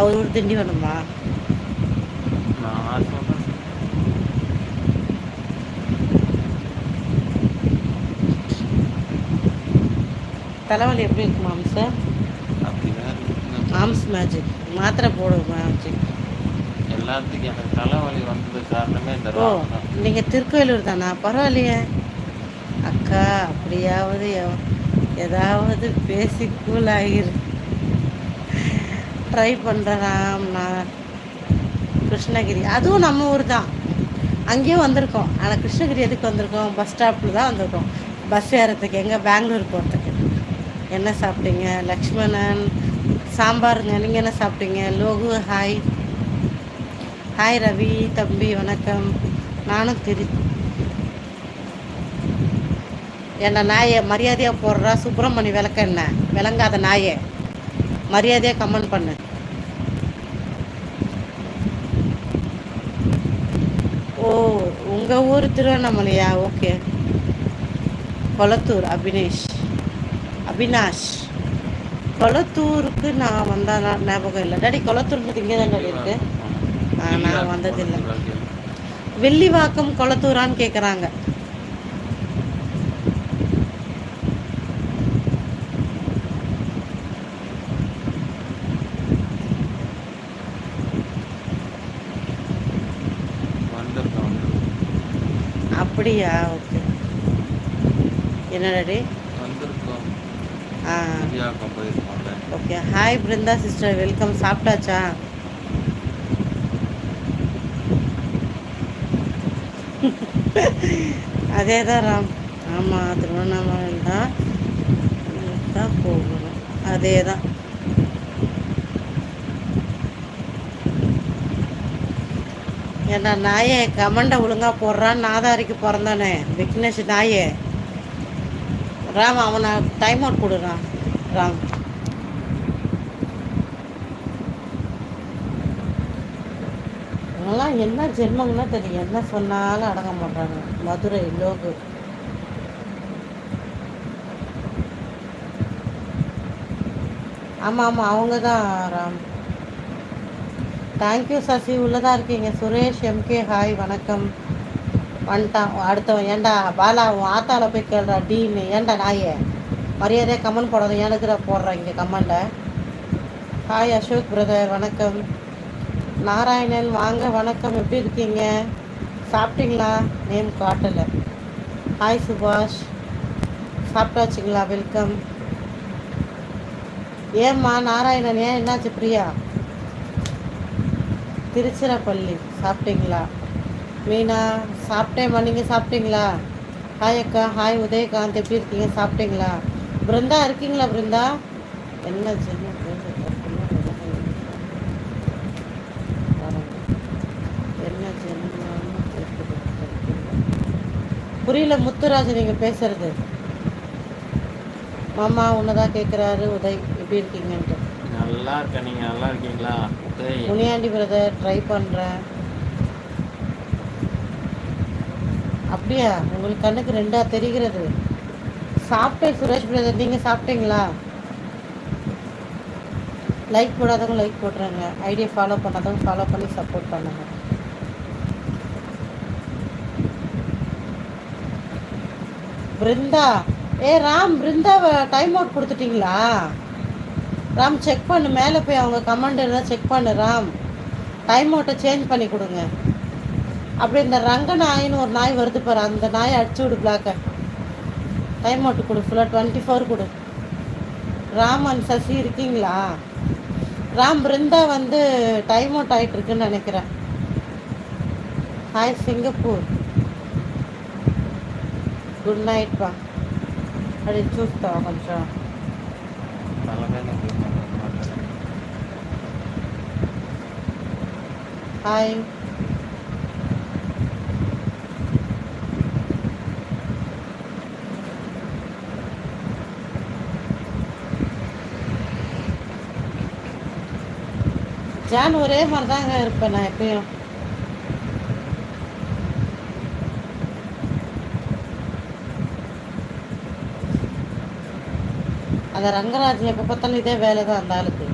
அவர் ஊர் திண்டிவனமா? நான் சொல்றேன். தலைவலி எப்படி இருக்கு மாம்ச? அப்படிதான் இருக்குங்க. மாம்ஸ் மேஜிக் மாத்திரை போடு மேஜிக். எல்லாத்துக்கும் எனக்கு தலைவலி வந்தது காரணமே இந்த ஓ, ராகு தான். நீங்கள் திருக்கோயிலூர் தானா? பரவாயில்லையே அக்கா. அப்படியாவது ஏதாவது பேசி கூல் ஆகிரு. ட்ரை பண்ணுறேன். நான் கிருஷ்ணகிரி, அதுவும் நம்ம ஊர் தான். அங்கேயும் வந்திருக்கோம். ஆனால் கிருஷ்ணகிரி எதுக்கு வந்திருக்கோம்? பஸ் ஸ்டாப்பில் தான் வந்திருக்கோம். பஸ் ஏறத்துக்கு. எங்கே? பெங்களூர் போகிறதுக்கு. என்ன சாப்பிட்டீங்க? லக்ஷ்மணன் சாம்பாருங்க. நீங்கள் என்ன சாப்பிட்டீங்க? லோகு ஹாய். ஹாய் ரவி தம்பி, வணக்கம். நானும் என்ன நாயை மரியாதையாக போடுறா சுப்பிரமணி விளக்க. என்ன விளங்காத நாயை மரியாதையாக கமெண்ட் பண்ணு. ஓ, உங்கள் ஊர் திருவண்ணாமலையா? ஓகே. கொளத்தூர் அபினாஷ். கொளத்தூருக்கு நான் வந்தால் ஞாபகம் இல்லை டாடி. கொளத்தூருக்கு இங்கே தான் டாடி இருக்கு. நான் வந்ததில்லை. வெள்ளிவாக்கம் கொளத்தூரான்னு கேட்குறாங்க. அப்படியா? ஓகே. என்ன daddy? Okay. Hi Brinda sister, welcome. சாப்பிட்டாச்சா? அதே தான் ராம். ஆமாம், திருவண்ணாமலை தான் போகணும். அதே தான். ஏன்னா நாயே கமெண்டை ஒழுங்காக போடுறான்னு நாதாரிக்கு பிறந்தானே விக்னேஷ் நாயே. ராம், அவனை டைம் அவுட் கொடுறான். ராம், அவங்களாம் என்ன ஜென்மங்கன்னா தெரியும். என்ன சொன்னாலும் அடங்க மாட்டாங்க. மதுரை லோகு. ஆமாம் ஆமாம், அவங்க தான் ராம். தேங்க்யூ சசி, உள்ளதாக இருக்கீங்க. சுரேஷ் எம்கே ஹாய், வணக்கம். வந்துட்டான் அடுத்தவன். ஏண்டா பாலா, உன் ஆத்தால போய் கேள்றா டீன்னு. ஏண்டா நாயே மரியாதையாக கமெண்ட் போடாத. எனக்கு போடுறேன் இங்கே கமெண்டை. ஹாய் அசோக் பிரதர், வணக்கம். நாராயணன் வாங்க, வணக்கம். எப்படி இருக்கீங்க? சாப்பிட்டீங்களா? நேம் காட்டலை. ஹாய் சுபாஷ், சாப்பிட்டாச்சுங்களா? வெல்கம். ஏம்மா நாராயணன், ஏன் என்னாச்சு? பிரியா திருச்சிராப்பள்ளி, சாப்பிட்டீங்களா? மீனா, சாப்பிட்டேம்மா. நீங்கள் சாப்பிட்டீங்களா? ஹாய் அக்கா. ஹாய் உதயகாந்த், எப்படி இருக்கீங்க? சாப்பிட்டீங்களா? பிருந்தா இருக்கீங்களா? பிருந்தா என்ன ஜென்மம் என்ன ஜென்மம் புரியல முத்துராஜ் நீங்கள் பேசுறது. மாமா உன்னதான் கேட்குறாரு உதய், எப்படி இருக்கீங்கன்ட்டு. நல்லா இருக்கேன். நீங்கள் நல்லா இருக்கீங்களா? முனியாண்டி பிரதர், ட்ரை பண்ணுறேன். அப்படியா? உங்களுக்கு கண்ணுக்கு ரெண்டா தெரிகிறது. சாப்பிட்டேன் சுரேஷ் பிரதர், நீங்கள் சாப்பிட்டீங்களா? லைக் போடாதவங்க லைக் போட்டுறாங்க. ஐடியா ஃபாலோ பண்ணாதவங்க ஃபாலோ பண்ணி சப்போர்ட் பண்ணுங்க. பிருந்தா, ராம், பிருந்தாவை டைம் அவுட் கொடுத்துட்டீங்களா? ராம் செக் பண்ணு, மேலே போய் அவங்க கமெண்ட் இருந்தால் செக் பண்ணு. ராம், டைம் அவுட்டை சேஞ்ச் பண்ணி கொடுங்க. அப்படி இந்த ரங்க நாயின்னு ஒரு நாய் வருது பாரு, அந்த நாயை அடிச்சு விடு. பிளாக்கை டைம் அவுட்டு கொடு. ஃபுல்லாக 24 கொடு. ராம் அண்ட் சசி இருக்கீங்களா? ராம், பிருந்தா டைம் அவுட் ஆகிட்டுருக்குன்னு நினைக்கிறேன். ஹாய் சிங்கப்பூர், గుడ్ నైట్ బా. అది చూస్తావా కొంచెం? హాయ్. ஜான், ஒரே மாதிரி தாங்க இருப்பேன் நான் எப்பயும். அந்த ரங்கராஜ் எப்போ பார்த்தாலும் இதே வேலை தான் அந்த ஆளுக்கு.